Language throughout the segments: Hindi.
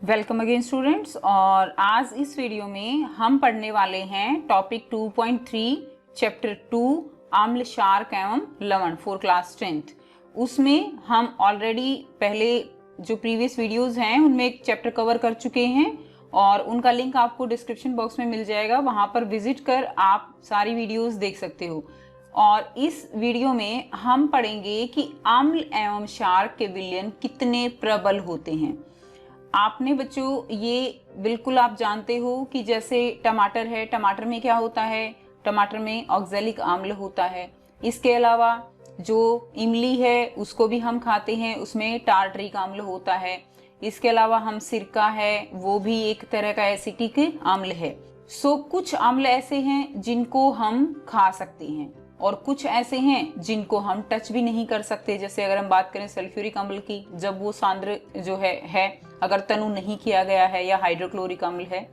Welcome again students. और आज इस वीडियो में हम पढ़ने वाले हैं टॉपिक 2.3 चैप्टर 2 अम्ल क्षारक एवं लवण फॉर क्लास 10th। उसमें हम ऑलरेडी पहले जो प्रीवियस वीडियोस हैं उनमें एक चैप्टर कवर कर चुके हैं और उनका लिंक आपको डिस्क्रिप्शन बॉक्स में मिल जाएगा, वहां पर विजिट कर आप सारी वीडियोस देख सकते हो। और इस वीडियो में हम पढ़ेंगे कि अम्ल एवं क्षारक के विलयन कितने प्रबल होते हैं। आपने बच्चों ये बिल्कुल आप जानते हो कि जैसे टमाटर है, टमाटर में क्या होता है, टमाटर में ऑक्जेलिक अम्ल होता है। इसके अलावा जो इमली है उसको भी हम खाते हैं, उसमें टार्टरिक अम्ल होता है। इसके अलावा हम सिरका है वो भी एक तरह का एसिटिक अम्ल है। सो कुछ अम्ल ऐसे हैं जिनको हम खा सकते हैं और कुछ ऐसे हैं जिनको हम टच भी नहीं कर सकते। जैसे अगर हम बात करें सल्फ्यूरिक अम्ल की, जब वो सांद्र जो है अगर तनु नहीं किया गया है, या हाइड्रोक्लोरिक अम्ल है।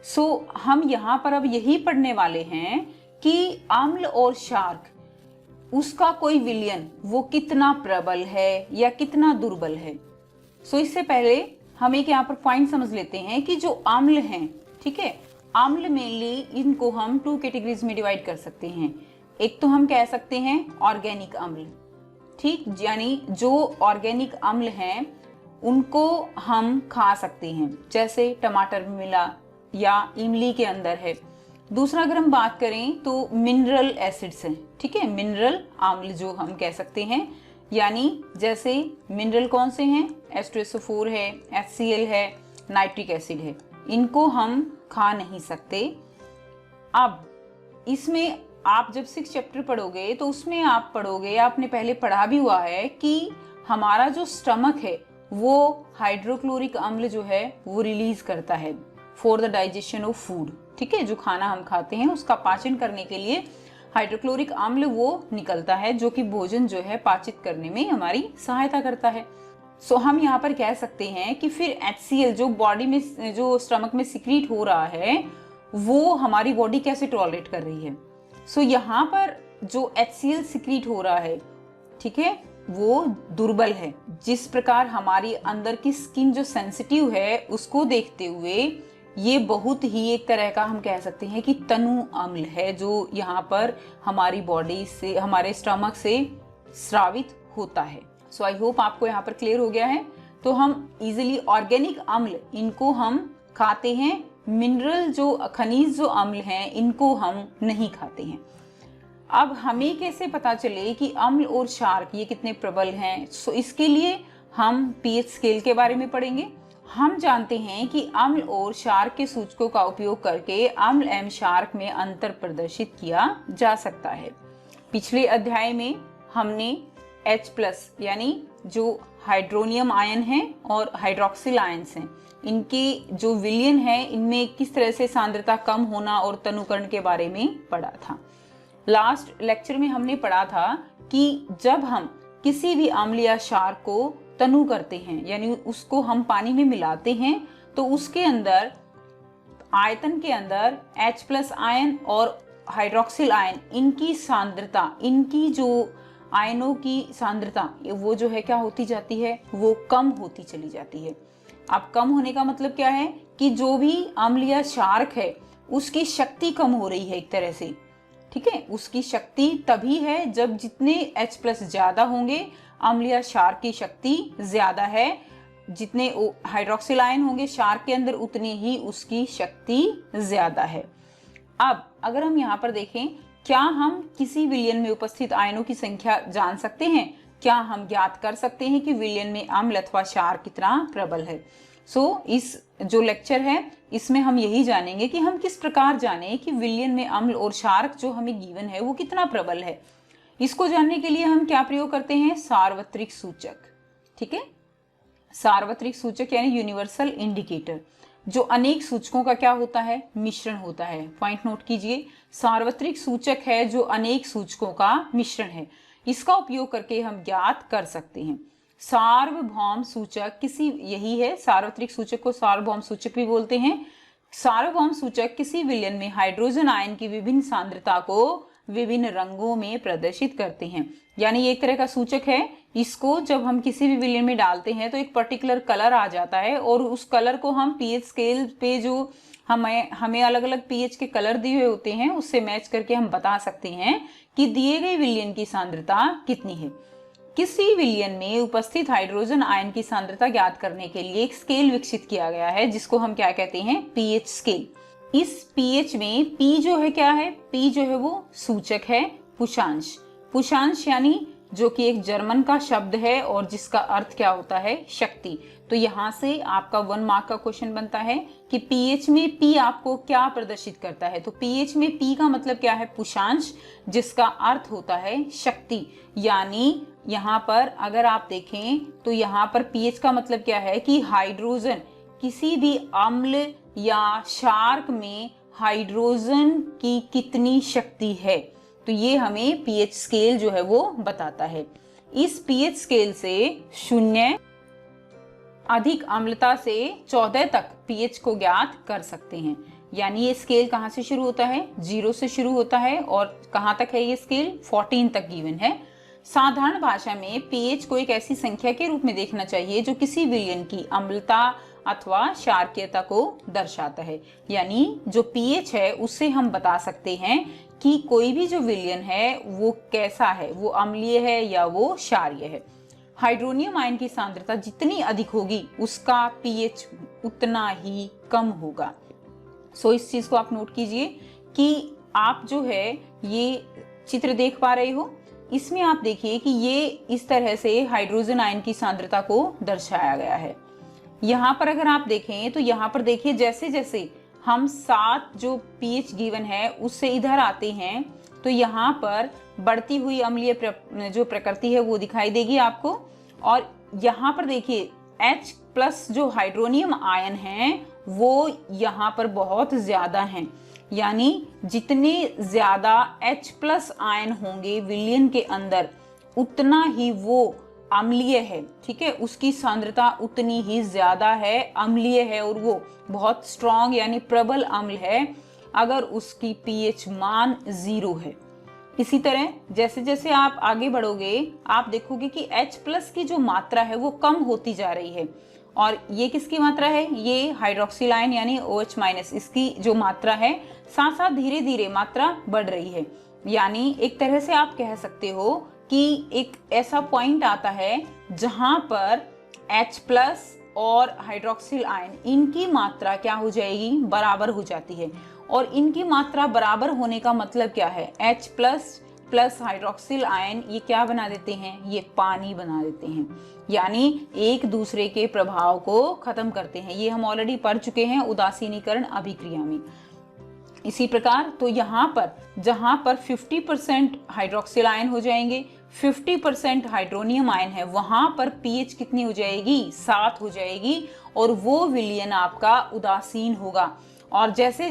सो हम यहाँ पर अब यही पढ़ने वाले हैं कि अम्ल और क्षारक उसका कोई विलयन वो कितना प्रबल है या कितना दुर्बल है। सो इससे पहले हम एक यहाँ पर पॉइंट समझ लेते हैं कि जो अम्ल हैं, ठीक है, अम्ल मेनली इनको हम 2 कैटेगरीज में डिवाइड कर सकते हैं। एक तो हम कह सकते हैं ऑर्गेनिक अम्ल, ठीक, यानी जो ऑर्गेनिक अम्ल हैं उनको हम खा सकते हैं, जैसे टमाटर में मिला या इमली के अंदर है। दूसरा अगर हम बात करें तो मिनरल एसिड्स हैं, ठीक है, मिनरल अम्ल जो हम कह सकते हैं, यानी जैसे मिनरल कौन से हैं, H2SO4 है, HCl है, नाइट्रिक एसिड है, इनको हम खा नहीं सकते। अब इसमें आप जब 6 चैप्टर पढ़ोगे तो उसमें आप पढ़ोगे, आपने पहले पढ़ा भी हुआ है कि हमारा जो स्टमक है वो हाइड्रोक्लोरिक अम्ल जो है वो रिलीज करता है for the digestion of food, ठीक है, जो खाना हम खाते हैं उसका पाचन करने के लिए हाइड्रोक्लोरिक अम्ल वो निकलता है, जो कि भोजन जो है पाचित करने में हमारी सहायता करता है। सो हम यहाँ पर कह सकते हैं कि फिर HCl जो बॉडी में, जो स्टमक में सिक्रीट हो रहा है, वो हमारी बॉडी कैसे टॉलरेट कर रही है। सो यहाँ पर जो HCl सिक्रीट हो रहा है, ठीक है, वो दुर्बल है। जिस प्रकार हमारी अंदर की स्किन जो सेंसिटिव है उसको देखते हुए ये बहुत ही एक तरह का हम कह सकते हैं कि तनु अम्ल है, जो यहाँ पर हमारी बॉडी से, हमारे स्टमक से स्रावित होता है। सो आई होप आपको यहाँ पर क्लियर हो गया है। तो हम इजिली ऑर्गेनिक अम्ल इनको हम खाते हैं, मिनरल जो खनिज जो अम्ल हैं इनको हम नहीं खाते हैं। अब हमें कैसे पता चले कि अम्ल और क्षारक ये कितने प्रबल हैं। सो इसके लिए हम पीएच स्केल के बारे में पढ़ेंगे। हम जानते हैं कि अम्ल और क्षारक के सूचकों का उपयोग करके अम्ल एवं क्षारक में अंतर प्रदर्शित किया जा सकता है। पिछले अध्याय में हमने H+ यानी जो हाइड्रोनियम आयन है और हाइड्रोक्सिल आयन्स हैं, इनके जो विलयन है, इनमें किस तरह से सांद्रता कम होना और तनुकरण के बारे में पढ़ा था। लास्ट लेक्चर में हमने पढ़ा था कि जब हम किसी भी अम्ल या क्षारक को तनु करते हैं, यानी उसको हम पानी में मिलाते हैं, तो उसके अंदर आयतन के अंदर H+ आयन और हाइड्रोक्सिल आयन, इनकी सांद्रता, इनकी जो आयनों की सांद्रता वो जो है क्या होती जाती है, वो कम होती चली जाती है। अब कम होने का मतलब क्या है कि जो भी अम्ल या क्षारक है उसकी शक्ति कम हो रही है एक तरह से, ठीक है। उसकी शक्ति तभी है जब जितने H+ ज्यादा होंगे, अम्ल या क्षारक की शक्ति ज्यादा है, जितने हाइड्रोक्सिल आयन होंगे क्षारक के अंदर उतनी ही उसकी शक्ति ज्यादा है। अब अगर हम यहाँ पर देखें, क्या हम किसी विलयन में उपस्थित आयनों की संख्या जान सकते हैं? क्या हम ज्ञात कर सकते हैं कि विलयन में अम्ल अथवा क्षारक कितना प्रबल है? सो इस जो लेक्चर है इसमें हम यही जानेंगे कि हम किस प्रकार जाने कि विलयन में अम्ल और क्षारक जो हमें गिवन है वो कितना प्रबल है। इसको जानने के लिए हम क्या प्रयोग करते हैं? सार्वत्रिक सूचक, ठीक है। सार्वत्रिक सूचक यानी यूनिवर्सल इंडिकेटर, जो अनेक सूचकों का क्या होता है, मिश्रण होता है। पॉइंट नोट कीजिए, सार्वत्रिक सूचक है जो अनेक सूचकों का मिश्रण है। इसका उपयोग करके हम ज्ञात कर सकते हैं। सार्वभौम सूचक किसी, यही है, सार्वत्रिक सूचक को सार्वभौम सूचक भी बोलते हैं। सार्वभौम सूचक किसी विलयन में हाइड्रोजन आयन की विभिन्न सांद्रता को विभिन्न रंगों में प्रदर्शित करते हैं। यानी एक तरह का सूचक है, इसको जब हम किसी भी विलयन में डालते हैं तो एक पर्टिकुलर कलर आ जाता है और उस कलर को हम पीएच स्केल पे जो हमें अलग अलग पीएच के कलर दिए हुए होते हैं उससे मैच करके हम बता सकते हैं कि दिए गए विलयन की सांद्रता कितनी है। किसी विलयन में उपस्थित हाइड्रोजन आयन की सांद्रता ज्ञात करने के लिए एक स्केल विकसित किया गया है जिसको हम क्या कहते हैं, पीएच स्केल। इस पीएच में पी जो है क्या है, पी जो है वो सूचक है पुषांश। पुषांश यानी जो कि एक जर्मन का शब्द है और जिसका अर्थ क्या होता है, शक्ति। तो यहाँ से आपका 1 मार्क का क्वेश्चन बनता है कि पीएच में पी आपको क्या प्रदर्शित करता है। तो पीएच में पी का मतलब क्या है, पुषांश, जिसका अर्थ होता है शक्ति। यानी यहाँ पर अगर आप देखें तो यहाँ पर पीएच का मतलब क्या है कि हाइड्रोजन, किसी भी अम्ल या क्षारक में हाइड्रोजन की कितनी शक्ति है। तो ये हमें पीएच स्केल जो है वो बताता है। इस पीएच स्केल से 0 अधिक अम्लता से 14 तक पीएच को ज्ञात कर सकते हैं। यानी ये स्केल कहाँ से शुरू होता है, 0 से शुरू होता है और कहाँ तक है ये स्केल, 14 तक गिवन है। साधारण भाषा में पीएच को एक ऐसी संख्या के रूप में देखना चाहिए जो किसी विलयन की अम्लता अथवा क्षारकीयता को दर्शाता है। यानी जो पीएच है उससे हम बता सकते हैं कि कोई भी जो विलयन है वो कैसा है, वो अम्लीय है या वो क्षारीय है। हाइड्रोनियम आयन की सांद्रता जितनी अधिक होगी उसका पीएच उतना ही कम होगा। सो इस चीज को आप नोट कीजिए कि आप जो है ये चित्र देख पा रहे हो, इसमें आप देखिए कि ये इस तरह से हाइड्रोजन आयन की सांद्रता को दर्शाया गया है। यहाँ पर अगर आप देखें तो यहाँ पर देखिए जैसे जैसे हम 7 जो पीएच गिवन है उससे इधर आते हैं तो यहाँ पर बढ़ती हुई अम्लीय जो प्रकृति है वो दिखाई देगी आपको। और यहाँ पर देखिए H+ जो हाइड्रोनियम आयन हैं वो यहाँ पर बहुत ज्यादा हैं। यानी जितने ज्यादा H+ आयन होंगे विलयन के अंदर उतना ही वो अम्लीय है, ठीक है, उसकी सांद्रता उतनी ही ज्यादा है, अम्लीय है और वो बहुत स्ट्रॉन्ग यानी प्रबल अम्ल है अगर उसकी पीएच मान 0 है। इसी तरह जैसे जैसे आप आगे बढ़ोगे आप देखोगे कि H+ की जो मात्रा है वो कम होती जा रही है। और ये किसकी मात्रा है, ये हाइड्रोक्सिल आयन यानी OH-, इसकी जो मात्रा है साथ साथ धीरे धीरे मात्रा बढ़ रही है। यानी एक तरह से आप कह सकते हो कि एक ऐसा पॉइंट आता है जहां पर H+ और हाइड्रोक्सिल आयन इनकी मात्रा क्या हो जाएगी, बराबर हो जाती है। और इनकी मात्रा बराबर होने का मतलब क्या है, H+ हाइड्रोक्सिल आयन ये क्या बना देते हैं, ये पानी बना देते हैं। यानी एक दूसरे के प्रभाव को खत्म करते हैं। ये हम ऑलरेडी पढ़ चुके हैं उदासीनीकरण अभिक्रिया में। इसी प्रकार तो यहाँ पर जहां पर 50% हाइड्रोक्सिल आयन हो जाएंगे, 50% हाइड्रोनियम आयन है, वहां पर पीएच कितनी हो जाएगी, 7 हो जाएगी और वो विलयन आपका उदासीन होगा। और जैसे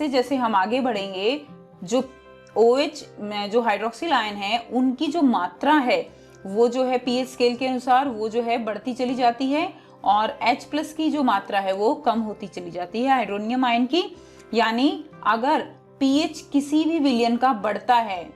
जैसे हम आगे बढ़ेंगे जो OH में जो हाइड्रोक्सिल आयन है उनकी जो मात्रा है वो जो है पीएच स्केल के अनुसार वो जो है बढ़ती चली जाती है और H+ की जो मात्रा है वो कम होती चली जाती है हाइड्रोनियम आयन की। यानी अगर पीएच किसी भी विलयन का बढ़ता है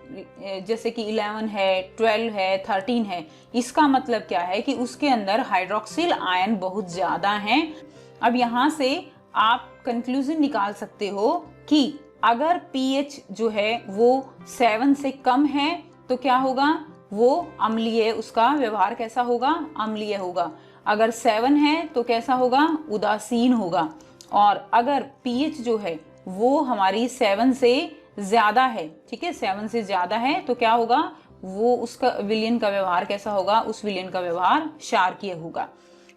जैसे कि 11 है, 12 है, 13 है, इसका मतलब क्या है कि उसके अंदर हाइड्रोक्सिल आयन बहुत ज्यादा हैं। अब यहाँ से आप कंक्लूजन निकाल सकते हो कि अगर पीएच जो है वो 7 से कम है तो क्या होगा, वो अम्लीय, उसका व्यवहार कैसा होगा, अम्लीय होगा। अगर 7 है तो कैसा होगा, उदासीन होगा। और अगर पीएच जो है वो हमारी 7 से ज्यादा है, ठीक है, 7 से ज्यादा है तो क्या होगा, वो उसका विलयन का व्यवहार कैसा होगा, उस विलयन का व्यवहार क्षारकीय होगा।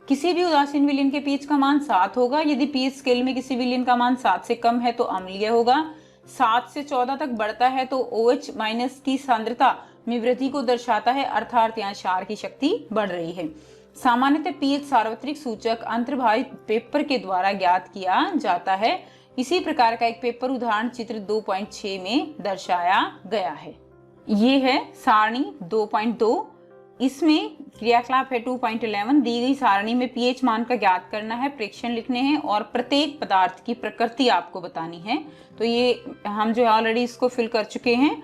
किसी भी उदासीन विलयन के पीएच का मान 7 होगा। यदि पीएच स्केल में किसी विलयन का मान 7 से कम है तो अम्लीय होगा। 7 से 14 तक बढ़ता है तो OH- की सांद्रता में वृद्धि को दर्शाता है, अर्थात यहाँ क्षार की शक्ति बढ़ रही है। सामान्यतः पीएच सार्वत्रिक सूचक अंतर्भारित पेपर के द्वारा ज्ञात किया जाता है। इसी प्रकार का एक पेपर उदाहरण चित्र 2.6 में दर्शाया गया है। ये है सारणी 2.2। इसमें क्रियाकलाप है 2.11, दी गई सारणी में पीएच मान का ज्ञात करना है, प्रेक्षण लिखने हैं और प्रत्येक पदार्थ की प्रकृति आपको बतानी है। तो ये हम जो ऑलरेडी इसको फिल कर चुके हैं।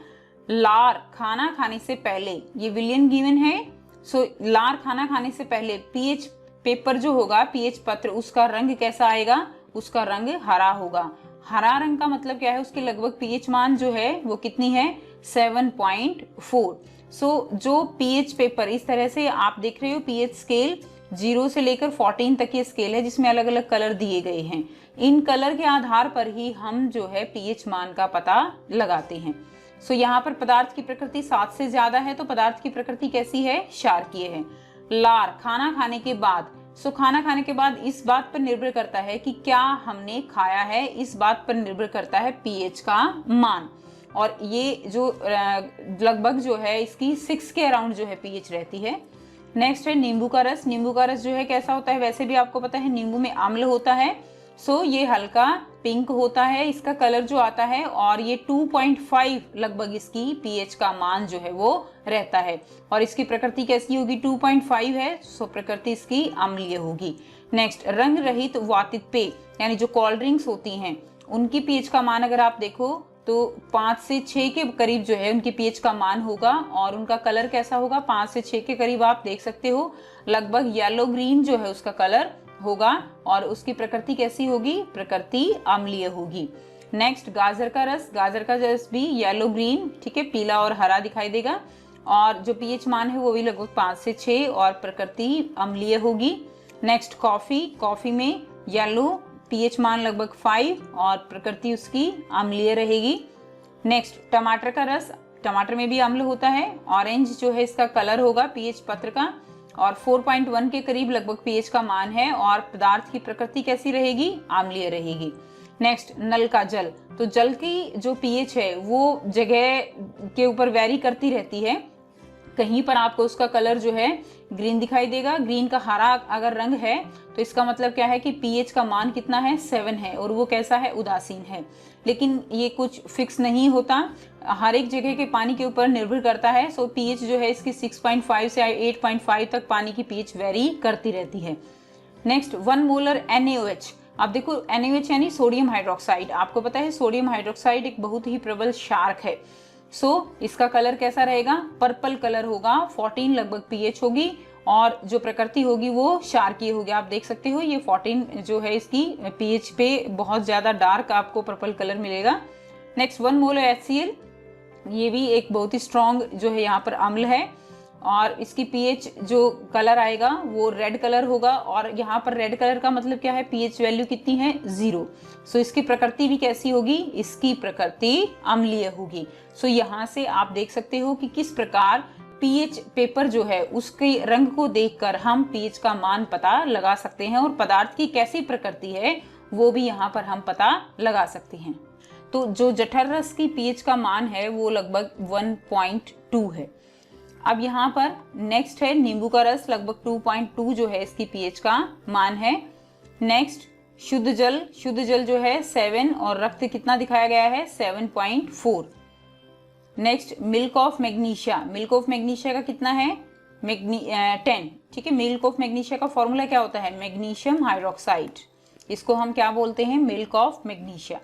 लार खाना खाने से पहले, ये विलियन गिवन है। सो लार खाना खाने से पहले पीएच पेपर जो होगा, पीएच पत्र, उसका रंग कैसा आएगा? उसका रंग हरा होगा। हरा रंग का मतलब क्या है? उसके लगभग पीएच मान जो है वो कितनी है? 7.4। सो जो पीएच पेपर, इस तरह से आप देख रहे हो पीएच स्केल 0 से लेकर 14 तक ये स्केल है जिसमें अलग अलग कलर दिए गए हैं। इन कलर के आधार पर ही हम जो है पीएच मान का पता लगाते हैं। सो यहाँ पर पदार्थ की प्रकृति 7 से ज्यादा है तो पदार्थ की प्रकृति कैसी है? क्षारकीय है। लार खाना खाने के बाद, सो खाना खाने के बाद इस बात पर निर्भर करता है कि क्या हमने खाया है, इस बात पर निर्भर करता है पीएच का मान। और ये जो लगभग जो है इसकी 6 के अराउंड जो है पीएच रहती है। नेक्स्ट है नींबू का रस। नींबू का रस जो है कैसा होता है? वैसे भी आपको पता है नींबू में अम्ल होता है। सो ये हल्का पिंक होता है इसका कलर जो आता है, और ये 2.5 लगभग इसकी पीएच का मान जो है वो रहता है। और इसकी प्रकृति कैसी होगी? 2.5 है, सो प्रकृति इसकी अम्लीय होगी। नेक्स्ट, रंग रहित वातित पेय यानी जो कोल्ड ड्रिंक्स होती हैं उनकी पीएच का मान अगर आप देखो तो 5 से 6 के करीब जो है उनकी पीएच का मान होगा। और उनका कलर कैसा होगा? 5 से 6 के करीब आप देख सकते हो, लगभग येलो ग्रीन जो है उसका कलर होगा। और उसकी प्रकृति कैसी होगी? प्रकृति अम्लीय होगी। नेक्स्ट, गाजर का रस। गाजर का रस भी येलो ग्रीन, ठीक है, पीला और हरा दिखाई देगा। और जो पीएच मान है वो भी लगभग 5 से 6 और प्रकृति अम्लीय होगी। Next, coffee. कॉफी में येलो, पीएच मान लगभग 5 और प्रकृति उसकी अम्लीय रहेगी। नेक्स्ट, टमाटर का रस। टमाटर में भी अम्ल होता है। ऑरेंज जो है इसका कलर होगा पीएच पत्र का, और 4.1 के करीब लगभग पीएच का मान है। और पदार्थ की प्रकृति कैसी रहेगी? अम्लीय रहेगी। नेक्स्ट, नल का जल। तो जल की जो पीएच है वो जगह के ऊपर वेरी करती रहती है। कहीं पर आपको उसका कलर जो है ग्रीन दिखाई देगा। ग्रीन का हरा अगर रंग है तो इसका मतलब क्या है कि पीएच का मान कितना है? 7 है, और वो कैसा है? उदासीन है। लेकिन ये कुछ फिक्स नहीं होता, हर एक जगह के पानी के ऊपर निर्भर करता है। सो पीएच जो है इसकी 6.5 से 8.5 तक पानी की पीएच वेरी करती रहती है। Next, 1 molar NaOH। अब देखो NaOH यानी सोडियम हाइड्रोक्साइड। आपको पता है सोडियम हाइड्रोक्साइड एक बहुत ही प्रबल क्षारक है। सो इसका कलर कैसा रहेगा? पर्पल कलर होगा। 14 लगभग पीएच होगी और जो प्रकृति होगी वो क्षारकीय होगी। आप देख सकते हो ये 14 जो है इसकी पीएच पे बहुत ज्यादा डार्क आपको पर्पल कलर मिलेगा। Next, 1 molar HCl। ये भी एक बहुत ही स्ट्रॉन्ग जो है यहाँ पर अम्ल है, और इसकी पीएच जो कलर आएगा वो रेड कलर होगा। और यहाँ पर रेड कलर का मतलब क्या है? पीएच वैल्यू कितनी है? 0। सो इसकी प्रकृति भी कैसी होगी? इसकी प्रकृति अम्लीय होगी। सो यहाँ से आप देख सकते हो कि किस प्रकार पीएच पेपर जो है उसके रंग को देखकर हम पीएच का मान पता लगा सकते हैं, और पदार्थ की कैसी प्रकृति है वो भी यहाँ पर हम पता लगा सकते हैं। तो जो जठर रस की पीएच का मान है वो लगभग 1.2 है। अब यहाँ पर नेक्स्ट है नींबू का रस। लगभग 2.2 जो है इसकी पीएच का मान है। नेक्स्ट, शुद्ध जल। शुद्ध जल जो है 7 और रक्त कितना दिखाया गया है? 7.4। Next, milk of magnesia. Milk of magnesia का कितना है? 10, ठीक है। मिल्क ऑफ मैग्नीशिया का फॉर्मूला क्या होता है? Magnesium hydroxide. इसको हम क्या बोलते हैं? Milk of magnesia.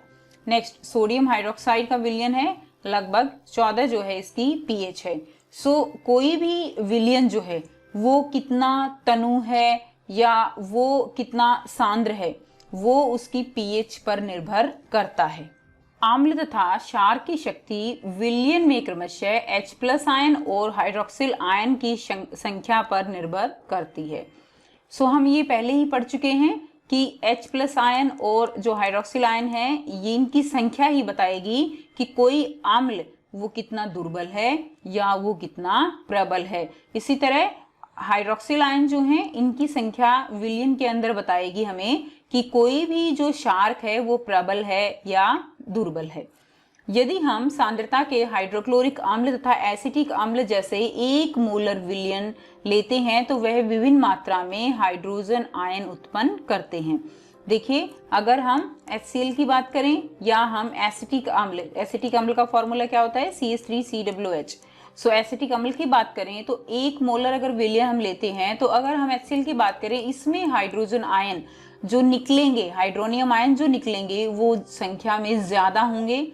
Next, sodium hydroxide का विलयन है लगभग 14 जो है इसकी पीएच है। सो कोई भी विलयन जो है वो कितना तनु है या वो कितना सांद्र है वो उसकी पीएच पर निर्भर करता है। आम्ल तथा क्षार की शक्ति विलयन में क्रमशः H+ आयन और हाइड्रोक्सिल आयन की संख्या पर निर्भर करती है। सो हम ये पहले ही पढ़ चुके हैं कि H+ आयन और जो हाइड्रोक्सिल आयन है ये इनकी संख्या ही बताएगी कि कोई अम्ल वो कितना दुर्बल है या वो कितना प्रबल है। इसी तरह हाइड्रोक्सिल आयन जो हैं इनकी संख्या विलयन के अंदर बताएगी हमें कि कोई भी जो क्षारक है वो प्रबल है या दुर्बल है। यदि हम सांद्रता के हाइड्रोक्लोरिक अम्ल तथा एसिटिक अम्ल जैसे 1 मोलर विलयन लेते हैं तो वह विभिन्न मात्रा में हाइड्रोजन आयन उत्पन्न करते हैं। देखिए, अगर हम HCl की बात करें या हम एसिटिक अम्ल का फॉर्मूला क्या होता है? CH3COOH। सो एसिटिक अम्ल की बात करें तो 1 मोलर अगर विलयन हम लेते हैं, तो अगर हम HCl की बात करें, इसमें हाइड्रोजन आयन जो निकलेंगे, हाइड्रोनियम आयन जो निकलेंगे वो संख्या में ज्यादा होंगे।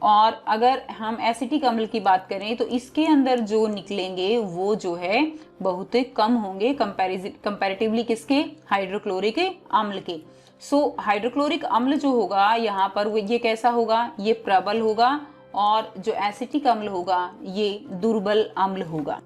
और अगर हम एसिटिक अम्ल की बात करें तो इसके अंदर जो निकलेंगे वो जो है बहुत कम होंगे कंपैरेटिवली किसके, हाइड्रोक्लोरिक अम्ल के। सो हाइड्रोक्लोरिक अम्ल जो होगा यहाँ पर वो ये कैसा होगा, ये प्रबल होगा, और जो एसिटिक अम्ल होगा ये दुर्बल अम्ल होगा।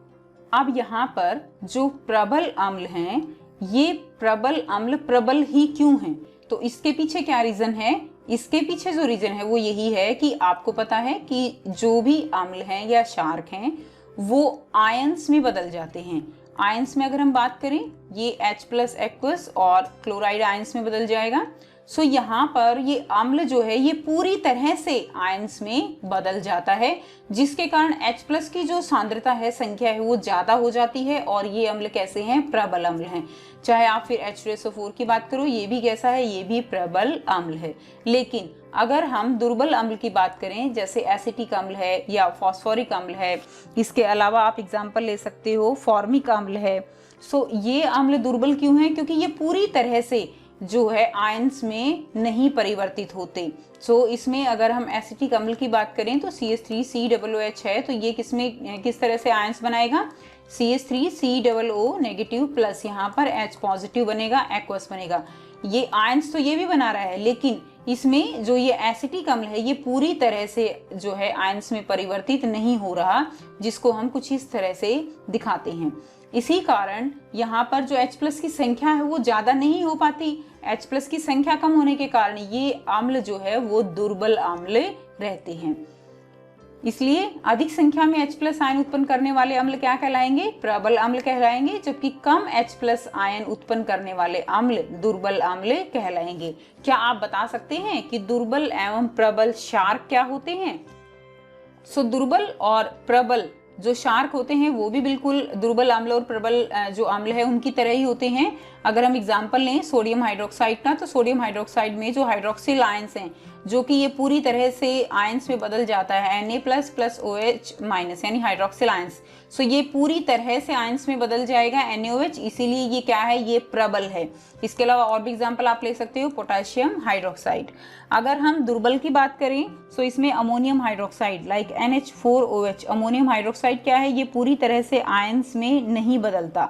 अब यहाँ पर जो प्रबल अम्ल हैं, ये प्रबल अम्ल प्रबल ही क्यों हैं, तो इसके पीछे क्या रीजन है, इसके पीछे जो रीजन है वो यही है कि आपको पता है कि जो भी अम्ल हैं या क्षारक हैं वो आयंस में बदल जाते हैं। आयंस में अगर हम बात करें, ये H+ एक्वस और क्लोराइड आयंस में बदल जाएगा। सो यहाँ पर ये अम्ल जो है ये पूरी तरह से आयंस में बदल जाता है, जिसके कारण H+ की जो सांद्रता है, संख्या है, वो ज्यादा हो जाती है, और ये अम्ल कैसे हैं, प्रबल अम्ल हैं। चाहे आप फिर H2SO4 की बात करो, ये भी कैसा है, ये भी प्रबल अम्ल है। लेकिन अगर हम दुर्बल अम्ल की बात करें, जैसे एसिटिक अम्ल है या फॉस्फोरिक अम्ल है, इसके अलावा आप एग्जाम्पल ले सकते हो फॉर्मिक अम्ल है। सो ये अम्ल दुर्बल क्यों है, क्योंकि ये पूरी तरह से जो है आयंस में नहीं परिवर्तित होते। सो इसमें अगर हम एसिटिक अम्ल की बात करें तो CH3COOH है, तो ये किस तरह से आयंस बनाएगा, CH3COO नेगेटिव प्लस यहाँ पर H पॉजिटिव बनेगा, एक्वस बनेगा। ये आयंस तो ये भी बना रहा है, लेकिन इसमें जो ये एसिटिक अम्ल है ये पूरी तरह से जो है आयंस में परिवर्तित नहीं हो रहा, जिसको हम कुछ इस तरह से दिखाते हैं। इसी कारण यहाँ पर जो H+ की संख्या है वो ज्यादा नहीं हो पाती। H+ की संख्या कम होने के कारण ये अम्ल जो है वो दुर्बल अम्ल रहते हैं। इसलिए अधिक संख्या में H+ आयन उत्पन्न करने वाले अम्ल क्या कहलाएंगे, प्रबल अम्ल कहलाएंगे, जबकि कम H+ आयन उत्पन्न करने वाले अम्ल दुर्बल अम्ल कहलाएंगे। क्या आप बता सकते हैं कि दुर्बल एवं प्रबल क्षारक क्या होते हैं? सो दुर्बल और प्रबल जो क्षारक होते हैं वो भी बिल्कुल दुर्बल अम्ल और प्रबल जो अम्ल है उनकी तरह ही होते हैं। अगर हम एग्जांपल लें सोडियम हाइड्रोक्साइड का, तो सोडियम हाइड्रोक्साइड में जो हाइड्रोक्सिल आयंस हैं, जो कि ये पूरी तरह से आयंस में बदल जाता है Na+ OH- यानी हाइड्रोक्सिल आयंस। सो ये पूरी तरह से आयंस में बदल जाएगा NaOH, इसीलिए ये क्या है, ये प्रबल है। इसके अलावा और भी एग्जाम्पल आप ले सकते हो, पोटेशियम हाइड्रोक्साइड। अगर हम दुर्बल की बात करें तो इसमें ammonium hydroxide like NH4OH, ammonium hydroxide क्या है, ये पूरी तरह से आयंस में नहीं बदलता।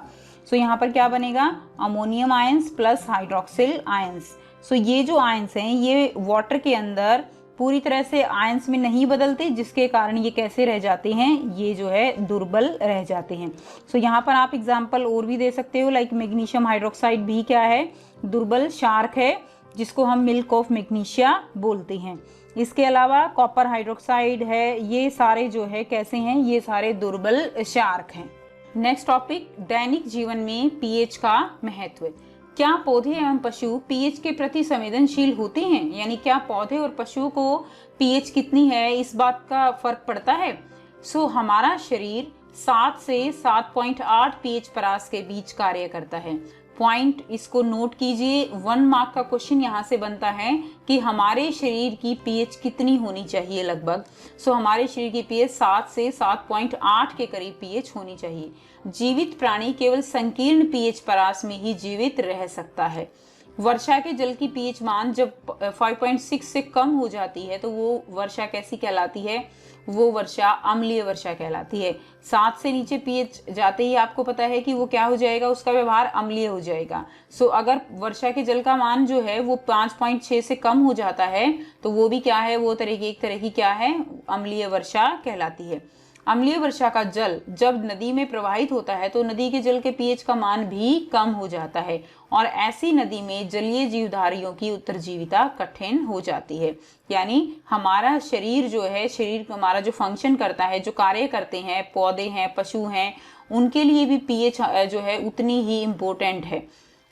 सो यहाँ पर क्या बनेगा, ammonium ions plus hydroxyl ions. So ये जो आयंस हैं ये वाटर के अंदर पूरी तरह से आयंस में नहीं बदलते, जिसके कारण ये कैसे रह जाते हैं, ये जो है दुर्बल रह जाते हैं। सो यहाँ पर आप एग्जाम्पल और भी दे सकते हो, लाइक मैग्नीशियम हाइड्रोक्साइड भी क्या है, दुर्बल क्षारक है, जिसको हम मिल्क ऑफ मैग्नीशिया बोलते हैं। इसके अलावा कॉपर हाइड्रोक्साइड है, ये सारे जो है कैसे हैं, ये सारे दुर्बल क्षारक हैं। नेक्स्ट टॉपिक, दैनिक जीवन में पीएच का महत्व। क्या पौधे एवं पशु पीएच के प्रति संवेदनशील होते हैं, यानी क्या पौधे और पशुओं को पीएच कितनी है इस बात का फर्क पड़ता है? सो हमारा शरीर 7 से 7.8 पीएच परास के बीच कार्य करता है। पॉइंट इसको नोट कीजिए, 1 मार्क का क्वेश्चन यहाँ से बनता है कि हमारे शरीर की पीएच कितनी होनी चाहिए लगभग। सो हमारे शरीर की पीएच 7 से 7.8 के करीब पीएच होनी चाहिए। जीवित प्राणी केवल संकीर्ण पीएच परास में ही जीवित रह सकता है। वर्षा के जल की पीएच मान जब 5.6 से कम हो जाती है तो वो वर्षा कैसी कहलाती है, वो वर्षा अम्लीय वर्षा कहलाती है। 7 से नीचे पीएच जाते ही आपको पता है कि वो क्या हो जाएगा, उसका व्यवहार अम्लीय हो जाएगा। सो अगर वर्षा के जल का मान जो है वो 5.6 से कम हो जाता है तो वो भी क्या है, वो एक तरह की क्या है, अम्लीय वर्षा कहलाती है। अम्लीय वर्षा का जल जब नदी में प्रवाहित होता है तो नदी के जल के पीएच का मान भी कम हो जाता है, और ऐसी नदी में जलीय जीवधारियों की उत्तरजीविता कठिन हो जाती है। यानी हमारा शरीर जो है, शरीर हमारा जो फंक्शन करता है, जो कार्य करते हैं, पौधे हैं, पशु हैं, उनके लिए भी पीएच जो है उतनी ही इम्पोर्टेंट है।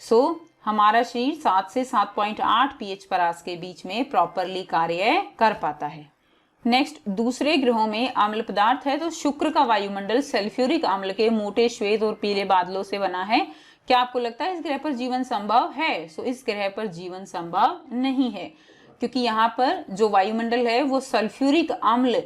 सो हमारा शरीर 7 से 7.8 पीएच परास के बीच में प्रॉपरली कार्य कर पाता है। नेक्स्ट, दूसरे ग्रहों में अम्ल पदार्थ है, तो शुक्र का वायुमंडल सल्फ्यूरिक अम्ल के मोटे श्वेत और पीले बादलों से बना है। क्या आपको लगता है इस ग्रह पर जीवन संभव है? सो इस ग्रह पर जीवन संभव नहीं है, क्योंकि यहाँ पर जो वायुमंडल है वो सल्फ्यूरिक अम्ल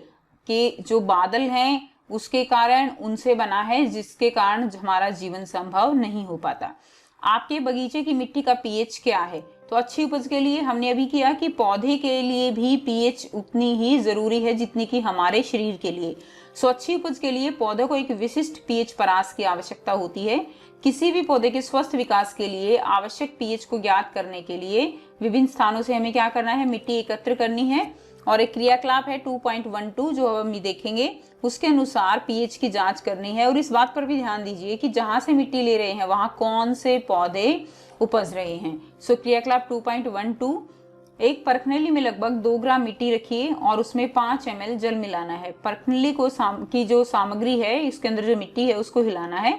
के जो बादल हैं उसके कारण उनसे बना है, जिसके कारण हमारा जीवन संभव नहीं हो पाता। आपके बगीचे की मिट्टी का पीएच क्या है? तो अच्छी उपज के लिए हमने अभी किया कि पौधे के लिए भी पीएच उतनी ही जरूरी है जितनी कि हमारे शरीर के लिए। सो अच्छी उपज के लिए पौधे को एक विशिष्ट पीएच परास की आवश्यकता होती है। किसी भी पौधे के स्वस्थ विकास के लिए आवश्यक पीएच को ज्ञात करने के लिए विभिन्न स्थानों से हमें क्या करना है, मिट्टी एकत्र करनी है और एक क्रियाकलाप है 2.12 जो हम देखेंगे, उसके अनुसार पीएच की जांच करनी है। और इस बात पर भी ध्यान दीजिए कि जहां से मिट्टी ले रहे हैं वहां कौन से पौधे उपज रहे हैं। सो क्रियाकलाप 2.12, एक परखनली में लगभग 2 ग्राम मिट्टी रखिए और उसमें 5 ml जल मिलाना है। परखनली की जो सामग्री है, इसके अंदर जो मिट्टी है उसको हिलाना है,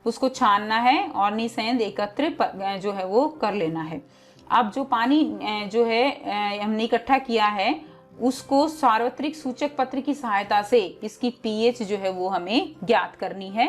उसको छानना है और निस्संदेह एकत्र जो है वो कर लेना है। अब जो पानी जो है हमने इकट्ठा किया है उसको सार्वत्रिक सूचक पत्र की सहायता से इसकी पीएच जो है वो हमें ज्ञात करनी है।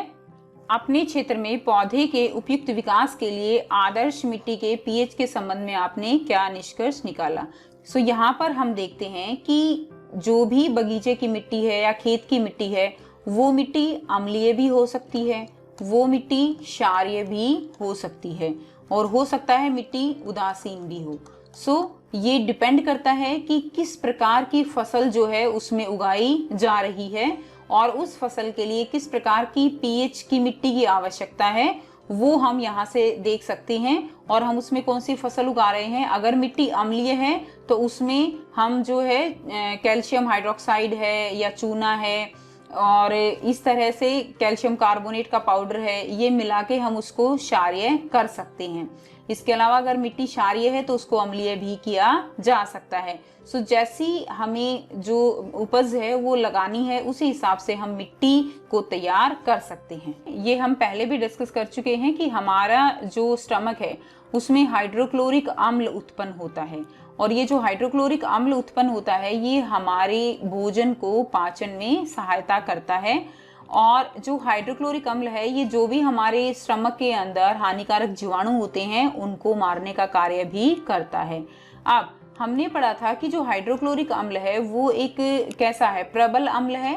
अपने क्षेत्र में पौधे के उपयुक्त विकास के लिए आदर्श मिट्टी के पीएच के संबंध में आपने क्या निष्कर्ष निकाला? सो यहाँ पर हम देखते हैं कि जो भी बगीचे की मिट्टी है या खेत की मिट्टी है वो मिट्टी अम्लीय भी हो सकती है, वो मिट्टी क्षारीय भी हो सकती है और हो सकता है मिट्टी उदासीन भी हो। सो ये डिपेंड करता है कि किस प्रकार की फसल जो है उसमें उगाई जा रही है और उस फसल के लिए किस प्रकार की पीएच की मिट्टी की आवश्यकता है, वो हम यहाँ से देख सकते हैं। और हम उसमें कौन सी फसल उगा रहे हैं। अगर मिट्टी अम्लीय है तो उसमें हम जो है कैल्शियम हाइड्रोक्साइड है या चूना है और इस तरह से कैल्शियम कार्बोनेट का पाउडर है, ये मिला के हम उसको क्षारीय कर सकते हैं। इसके अलावा अगर मिट्टी क्षारीय है तो उसको अम्लीय भी किया जा सकता है। सो जैसी हमें जो उपज है वो लगानी है उसी हिसाब से हम मिट्टी को तैयार कर सकते हैं। ये हम पहले भी डिस्कस कर चुके हैं कि हमारा जो स्टमक है उसमें हाइड्रोक्लोरिक अम्ल उत्पन्न होता है और ये जो हाइड्रोक्लोरिक अम्ल उत्पन्न होता है ये हमारे भोजन को पाचन में सहायता करता है। और जो हाइड्रोक्लोरिक अम्ल है ये जो भी हमारे स्टमक के अंदर हानिकारक जीवाणु होते हैं उनको मारने का कार्य भी करता है। अब हमने पढ़ा था कि जो हाइड्रोक्लोरिक अम्ल है वो एक कैसा है, प्रबल अम्ल है।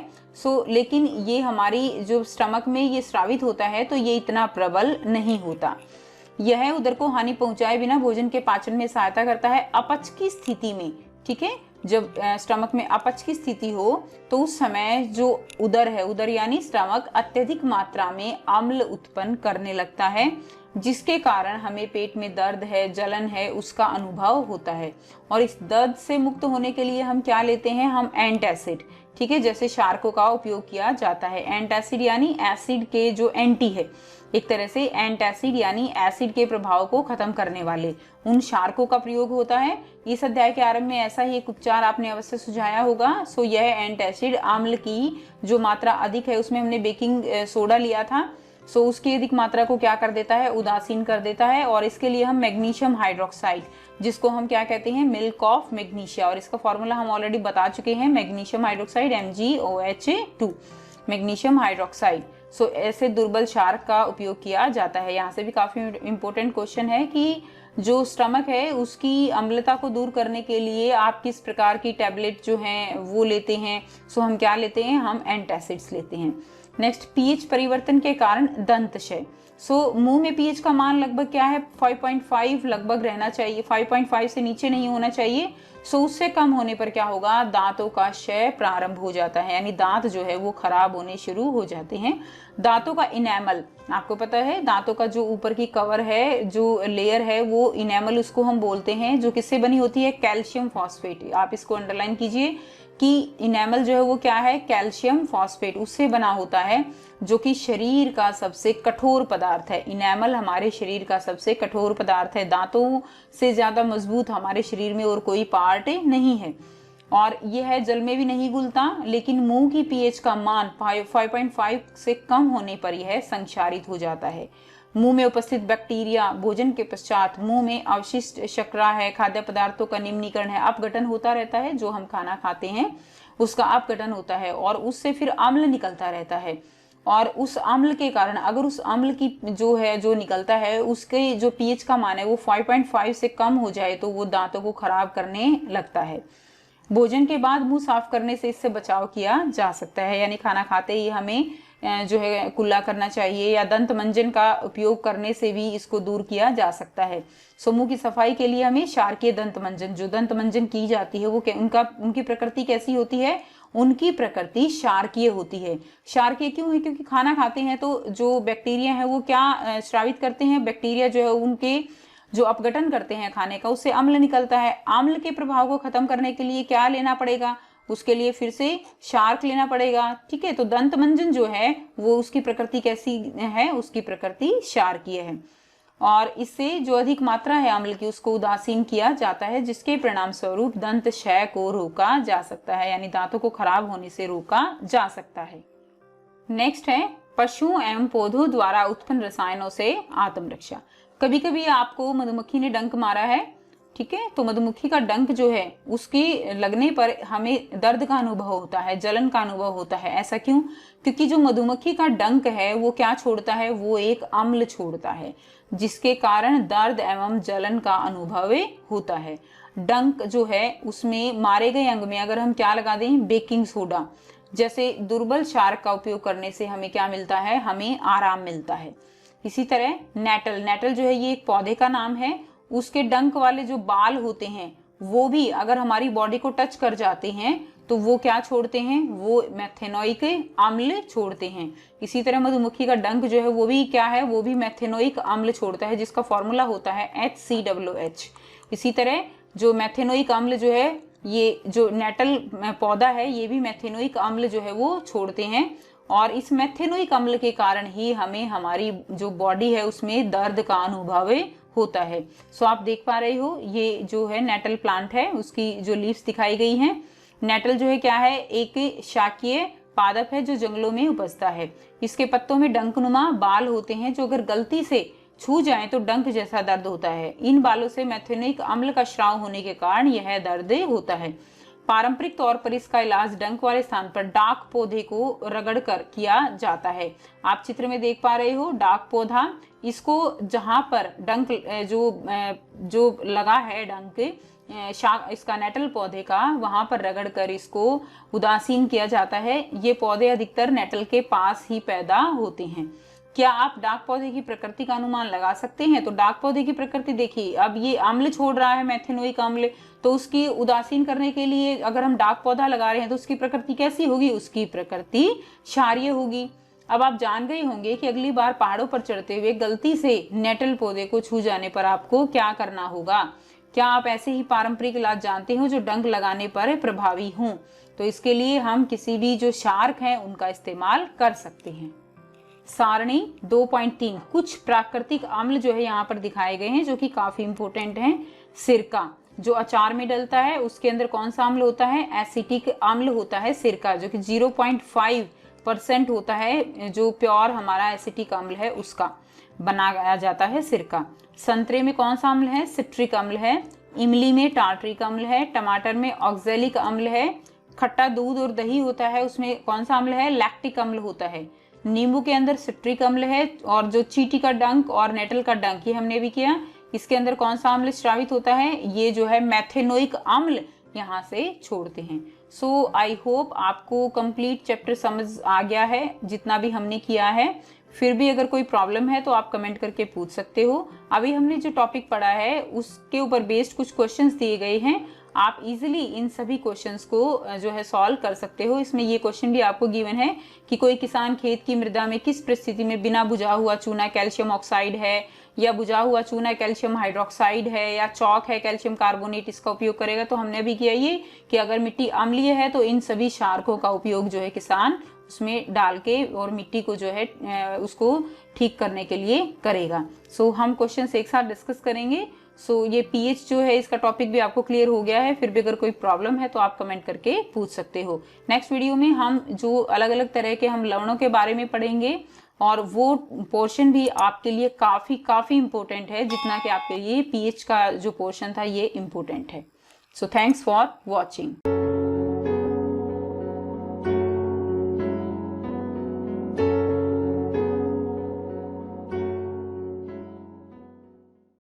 लेकिन ये हमारी जो स्टमक में ये स्रावित होता है तो ये इतना प्रबल नहीं होता। यह उदर को हानि पहुंचाए बिना भोजन के पाचन में सहायता करता है अपच की स्थिति में। ठीक है, जब स्टमक में अपच की स्थिति हो तो उस समय जो उदर है, उदर यानी स्टमक, अत्यधिक मात्रा में अम्ल उत्पन्न करने लगता है जिसके कारण हमें पेट में दर्द है, जलन है, उसका अनुभव होता है। और इस दर्द से मुक्त होने के लिए हम क्या लेते हैं, हम एंटासिड, ठीक है, जैसे शार्को का उपयोग किया जाता है। एंटासिड यानी एसिड के जो एंटी है, एक तरह से एंटासिड यानी एसिड के प्रभाव को खत्म करने वाले उन शार्कों का प्रयोग होता है। इस अध्याय के आरंभ में ऐसा ही एक उपचार आपने अवश्य सुझाया होगा। यह एंटासिड अम्ल की जो मात्रा अधिक है, उसमें हमने बेकिंग सोडा लिया था, उसकी अधिक मात्रा को क्या कर देता है, उदासीन कर देता है। और इसके लिए हम मैग्नीशियम हाइड्रोक्साइड, जिसको हम क्या कहते हैं, मिल्क ऑफ मैग्नीशिया, और इसका फॉर्मूला हम ऑलरेडी बता चुके हैं, magnesium hydroxide MgOH2, magnesium hydroxide. ऐसे दुर्बल क्षार का उपयोग किया जाता है। यहाँ से भी काफी इंपॉर्टेंट क्वेश्चन है कि जो स्टमक है उसकी अम्लता को दूर करने के लिए आप किस प्रकार की टैबलेट जो हैं वो लेते हैं। हम क्या लेते हैं, हम एंटासिड्स लेते हैं। नेक्स्ट, पीएच परिवर्तन के कारण दंतक्षय। मुंह में पीएच का मान लगभग क्या है, 5.5 लगभग रहना चाहिए, 5.5 से नीचे नहीं होना चाहिए। उससे कम होने पर क्या होगा, दांतों का क्षय प्रारंभ हो जाता है, यानी दांत जो है वो खराब होने शुरू हो जाते हैं। दांतों का इनेमल, आपको पता है दांतों का जो ऊपर की कवर है, जो लेयर है, वो इनेमल उसको हम बोलते हैं, जो किससे बनी होती है, कैल्शियम फॉस्फेट। आप इसको अंडरलाइन कीजिए कि इनेमल जो है वो क्या है, कैल्शियम फॉस्फेट, उससे बना होता है, जो कि शरीर का सबसे कठोर पदार्थ है। इनेमल हमारे शरीर का सबसे कठोर पदार्थ है। दांतों से ज्यादा मजबूत हमारे शरीर में और कोई पार्ट नहीं है और यह है जल में भी नहीं घुलता। लेकिन मुंह की पीएच का मान 5.5 से कम होने पर यह संक्षारित हो जाता है। मुंह में उपस्थित बैक्टीरिया भोजन के पश्चात मुंह में अवशिष्ट शर्करा है, खाद्य पदार्थों का निम्नीकरण है, अपघटन होता रहता है। जो हम खाना खाते हैं उसका अपघटन होता है और उससे फिर अम्ल निकलता रहता है। और उस अम्ल के कारण, अगर उस अम्ल की जो निकलता है उसके जो पीएच का मान है वो 5.5 से कम हो जाए तो वो दांतों को खराब करने लगता है। भोजन के बाद मुंह साफ करने से इससे बचाव किया जा सकता है, यानी खाना खाते ही हमें जो है कुल्ला करना चाहिए, या दंत मंजन का उपयोग करने से भी इसको दूर किया जा सकता है। सो मुंह की सफाई के लिए हमें क्षारकीय दंत मंजन, जो दंत मंजन की जाती है वो उनकी प्रकृति कैसी होती है, उनकी प्रकृति क्षारकीय होती है। क्षारकीय क्यों है? क्योंकि खाना खाते हैं तो जो बैक्टीरिया है वो क्या स्रावित करते हैं, बैक्टीरिया जो है उनके जो अपघटन करते हैं खाने का, उससे अम्ल निकलता है। अम्ल के प्रभाव को खत्म करने के लिए क्या लेना पड़ेगा, उसके लिए फिर से शार्क लेना पड़ेगा। ठीक है, तो दंत मंजन जो है वो उसकी प्रकृति कैसी है, उसकी प्रकृति क्षारकीय है, और इससे जो अधिक मात्रा है अम्ल की उसको उदासीन किया जाता है, जिसके परिणाम स्वरूप दंत क्षय को रोका जा सकता है, यानी दांतों को खराब होने से रोका जा सकता है। नेक्स्ट है पशुओं एवं पौधों द्वारा उत्पन्न रसायनों से आत्मरक्षा। कभी कभी आपको मधुमक्खी ने डंक मारा है, ठीक है, तो मधुमक्खी का डंक जो है उसके लगने पर हमें दर्द का अनुभव होता है, जलन का अनुभव होता है। ऐसा क्यों? क्योंकि जो मधुमक्खी का डंक है वो क्या छोड़ता है, वो एक अम्ल छोड़ता है, जिसके कारण दर्द एवं जलन का अनुभव होता है। डंक जो है उसमें मारे गए अंग में अगर हम क्या लगा दें, बेकिंग सोडा जैसे दुर्बल क्षारक का उपयोग करने से हमें क्या मिलता है, हमें आराम मिलता है। इसी तरह नेटल, नेटल जो है ये एक पौधे का नाम है, उसके डंक वाले जो बाल होते हैं वो भी अगर हमारी बॉडी को टच कर जाते हैं तो वो क्या छोड़ते हैं, वो मेथेनोइक अम्ल छोड़ते हैं। इसी तरह मधुमक्खी का डंक जो है वो भी क्या है, वो भी मेथेनोइक अम्ल छोड़ता है, जिसका फॉर्मूला होता है HCOOH। इसी तरह जो मेथेनोइक अम्ल जो है, ये जो नेटल पौधा है ये भी मेथेनोइक अम्ल जो है वो छोड़ते हैं, और इस मेथेनोइक अम्ल के कारण ही हमें हमारी जो बॉडी है उसमें दर्द का अनुभव होता है। सो आप देख पा रहे हो ये जो है नेटल प्लांट है, उसकी जो लीव्स दिखाई गई हैं। नेटल जो है क्या है, एक शाकीय पादप है जो जंगलों में उपजता है। इसके पत्तों में डंकनुमा बाल होते हैं जो अगर गलती से छू जाएं तो डंक जैसा दर्द होता है। इन बालों से मेथेनोइक अम्ल का स्राव होने के कारण यह दर्द होता है। पारंपरिक तौर पर इसका इलाज डंक वाले स्थान पर डाक पौधे को रगड़कर किया जाता है। आप चित्र में देख पा रहे हो डाक पौधा, इसको जहां पर डंक जो लगा है डंक इसका नेटल पौधे का, वहां पर रगड़कर इसको उदासीन किया जाता है। ये पौधे अधिकतर नेटल के पास ही पैदा होते हैं। क्या आप डाक पौधे की प्रकृति का अनुमान लगा सकते हैं? तो डाक पौधे की प्रकृति देखिए, अब ये अम्ल छोड़ रहा है मेथेनोइक अम्ल, तो उसकी उदासीन करने के लिए अगर हम डाक पौधा लगा रहे हैं तो उसकी प्रकृति कैसी होगी, उसकी प्रकृति क्षारीय होगी। अब आप जान गए होंगे कि अगली बार पहाड़ों पर चढ़ते हुए गलती से नेटल पौधे को छू जाने पर आपको क्या करना होगा। क्या आप ऐसे ही पारंपरिक इलाज जानते हो जो डंक लगाने पर प्रभावी हों? तो इसके लिए हम किसी भी जो शार्क हैं उनका इस्तेमाल कर सकते हैं। सारणी 2.3 कुछ प्राकृतिक अम्ल जो है यहाँ पर दिखाए गए हैं जो कि काफी इंपॉर्टेंट हैं। सिरका जो अचार में डलता है उसके अंदर कौन सा अम्ल होता है, एसिटिक अम्ल होता है सिरका, जो कि 0.5% होता है, जो प्योर हमारा एसिटिक अम्ल है उसका बनाया जाता है सिरका। संतरे में कौन सा अम्ल है, सिट्रिक अम्ल है। इमली में टार्ट्रिक अम्ल है। टमाटर में ऑक्जेलिक अम्ल है। खट्टा दूध और दही होता है उसमें कौन सा अम्ल है, लैक्टिक अम्ल होता है। नींबू के अंदर सिट्रिक अम्ल है। और जो चींटी का डंक और नेटल का डंक ये हमने भी किया, इसके अंदर कौन सा अम्ल स्रावित होता है, ये जो है मेथेनोइक अम्ल यहाँ से छोड़ते हैं। सो आई होप आपको कंप्लीट चैप्टर समझ आ गया है जितना भी हमने किया है। फिर भी अगर कोई प्रॉब्लम है तो आप कमेंट करके पूछ सकते हो। अभी हमने जो टॉपिक पढ़ा है उसके ऊपर बेस्ड कुछ क्वेश्चंस दिए गए हैं, आप इजीली इन सभी क्वेश्चंस को जो है सॉल्व कर सकते हो। इसमें ये क्वेश्चन भी आपको गिवन है कि कोई किसान खेत की मृदा में किस परिस्थिति में बिना बुझा हुआ चूना कैल्शियम ऑक्साइड है, या बुझा हुआ चूना कैल्शियम हाइड्रोक्साइड है, या चौक है कैल्शियम कार्बोनेट, इसका उपयोग करेगा। तो हमने भी किया ये कि अगर मिट्टी अम्लीय है तो इन सभी क्षारकों का उपयोग जो है किसान उसमें डाल के और मिट्टी को जो है उसको ठीक करने के लिए करेगा। सो हम क्वेश्चंस एक साथ डिस्कस करेंगे। सो ये पीएच जो है इसका टॉपिक भी आपको क्लियर हो गया है। फिर भी अगर कोई प्रॉब्लम है तो आप कमेंट करके पूछ सकते हो। नेक्स्ट वीडियो में हम जो अलग अलग तरह के हम लवणों के बारे में पढ़ेंगे, और वो पोर्शन भी आपके लिए काफी इंपॉर्टेंट है जितना कि आपके लिए पीएच का जो पोर्शन था ये इम्पोर्टेंट है। So thanks for watching.